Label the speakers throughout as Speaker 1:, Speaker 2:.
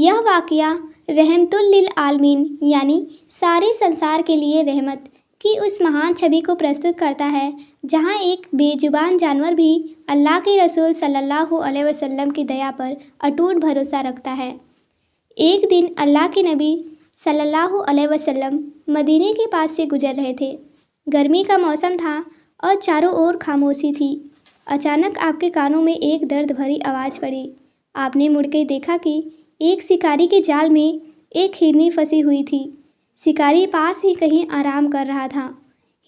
Speaker 1: यह वाक़या रहमतुल लिल आलमीन यानी सारे संसार के लिए रहमत की उस महान छवि को प्रस्तुत करता है जहाँ एक बेजुबान जानवर भी अल्लाह के रसूल सल्लल्लाहु अलैहि वसल्लम की दया पर अटूट भरोसा रखता है। एक दिन अल्लाह के नबी सल्लल्लाहु अलैहि वसल्लम मदीने के पास से गुजर रहे थे। गर्मी का मौसम था और चारों ओर खामोशी थी। अचानक आपके कानों में एक दर्द भरी आवाज़ पड़ी। आपने मुड़ के देखा कि एक शिकारी के जाल में एक हिरनी फंसी हुई थी। शिकारी पास ही कहीं आराम कर रहा था।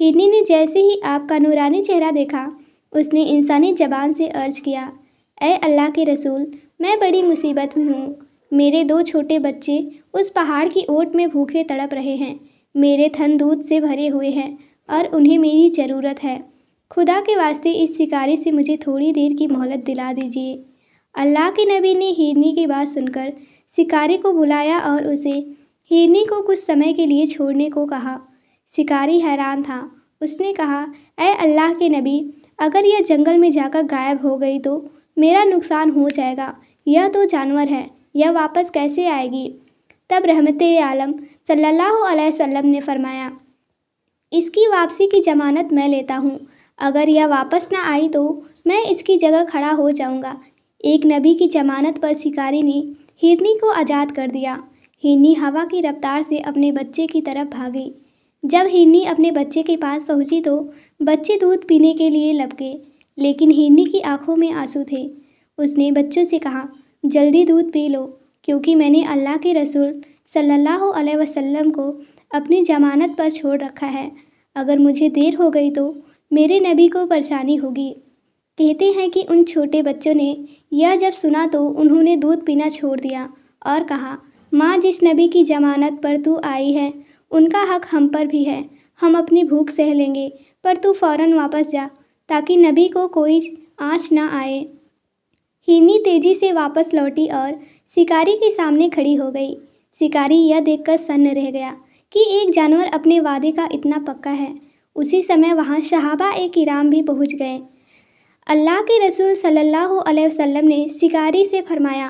Speaker 1: हिरनी ने जैसे ही आपका नूरानी चेहरा देखा, उसने इंसानी ज़बान से अर्ज किया, ऐ अल्लाह के रसूल, मैं बड़ी मुसीबत में हूँ। मेरे 2 छोटे बच्चे उस पहाड़ की ओट में भूखे तड़प रहे हैं। मेरे थन दूध से भरे हुए हैं और उन्हें मेरी ज़रूरत है। खुदा के वास्ते इस शिकारी से मुझे थोड़ी देर की मोहलत दिला दीजिए। अल्लाह के नबी ने हिरनी की बात सुनकर शिकारी को बुलाया और उसे हिरनी को कुछ समय के लिए छोड़ने को कहा। शिकारी हैरान था। उसने कहा, ऐ अल्लाह के नबी, अगर यह जंगल में जाकर गायब हो गई तो मेरा नुकसान हो जाएगा। यह तो जानवर है, यह वापस कैसे आएगी? तब रहमते आलम सल्लल्लाहु अलैहि वसल्लम ने फरमाया, इसकी वापसी की ज़मानत मैं लेता हूँ। अगर यह वापस ना आई तो मैं इसकी जगह खड़ा हो जाऊँगा। एक नबी की ज़मानत पर शिकारी ने हिरनी को आज़ाद कर दिया। हिरनी हवा की रफ्तार से अपने बच्चे की तरफ भागी। जब हिरनी अपने बच्चे के पास पहुंची तो बच्चे दूध पीने के लिए लपके, लेकिन हिरनी की आंखों में आंसू थे। उसने बच्चों से कहा, जल्दी दूध पी लो, क्योंकि मैंने अल्लाह के रसूल सल्लल्लाहु अलैहि वसल्लम को अपनी ज़मानत पर छोड़ रखा है। अगर मुझे देर हो गई तो मेरे नबी को परेशानी होगी। कहते हैं कि उन छोटे बच्चों ने यह जब सुना तो उन्होंने दूध पीना छोड़ दिया और कहा, माँ, जिस नबी की ज़मानत पर तू आई है उनका हक हम पर भी है। हम अपनी भूख सह लेंगे, पर तू फ़ौरन वापस जा ताकि नबी को कोई आँच ना आए। हिरनी तेज़ी से वापस लौटी और शिकारी के सामने खड़ी हो गई। शिकारी यह देखकर सन्न रह गया कि एक जानवर अपने वादे का इतना पक्का है। उसी समय वहाँ सहाबा किराम भी पहुँच गए। अल्लाह के रसूल सल्लल्लाहु अलैहि वसल्लम ने शिकारी से फरमाया,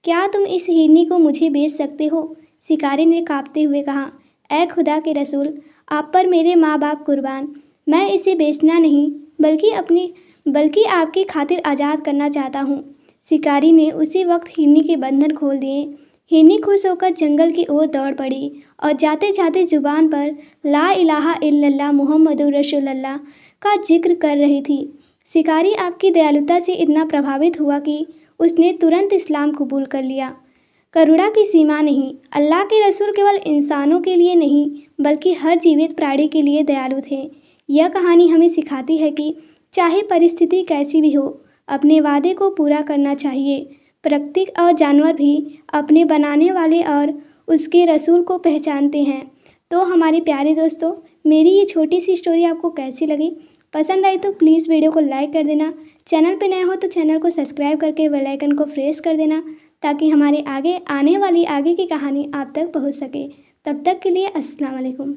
Speaker 1: क्या तुम इस हिरनी को मुझे बेच सकते हो? शिकारी ने काँपते हुए कहा, ऐ खुदा के रसूल, आप पर मेरे माँ बाप कुर्बान, मैं इसे बेचना नहीं बल्कि आपकी खातिर आज़ाद करना चाहता हूँ। शिकारी ने उसी वक्त हिरनी के बंधन खोल दिए। हिरनी खुश होकर जंगल की ओर दौड़ पड़ी और जाते जाते जुबान पर ला इलाहा इल्लल्लाह मुहम्मदुर रसूलुल्लाह का जिक्र कर रही थी। शिकारी आपकी दयालुता से इतना प्रभावित हुआ कि उसने तुरंत इस्लाम कबूल कर लिया। करुणा की सीमा नहीं, अल्लाह के रसूल केवल इंसानों के लिए नहीं बल्कि हर जीवित प्राणी के लिए दयालु थे। यह कहानी हमें सिखाती है कि चाहे परिस्थिति कैसी भी हो, अपने वादे को पूरा करना चाहिए। प्रकृति और जानवर भी अपने बनाने वाले और उसके रसूल को पहचानते हैं। तो हमारे प्यारे दोस्तों, मेरी ये छोटी सी स्टोरी आपको कैसी लगी? पसंद आई तो प्लीज़ वीडियो को लाइक कर देना। चैनल पे नए हो तो चैनल को सब्सक्राइब करके बेल आइकन को प्रेस कर देना ताकि हमारे आगे आने वाली आगे की कहानी आप तक पहुंच सके। तब तक के लिए अस्सलाम वालेकुम।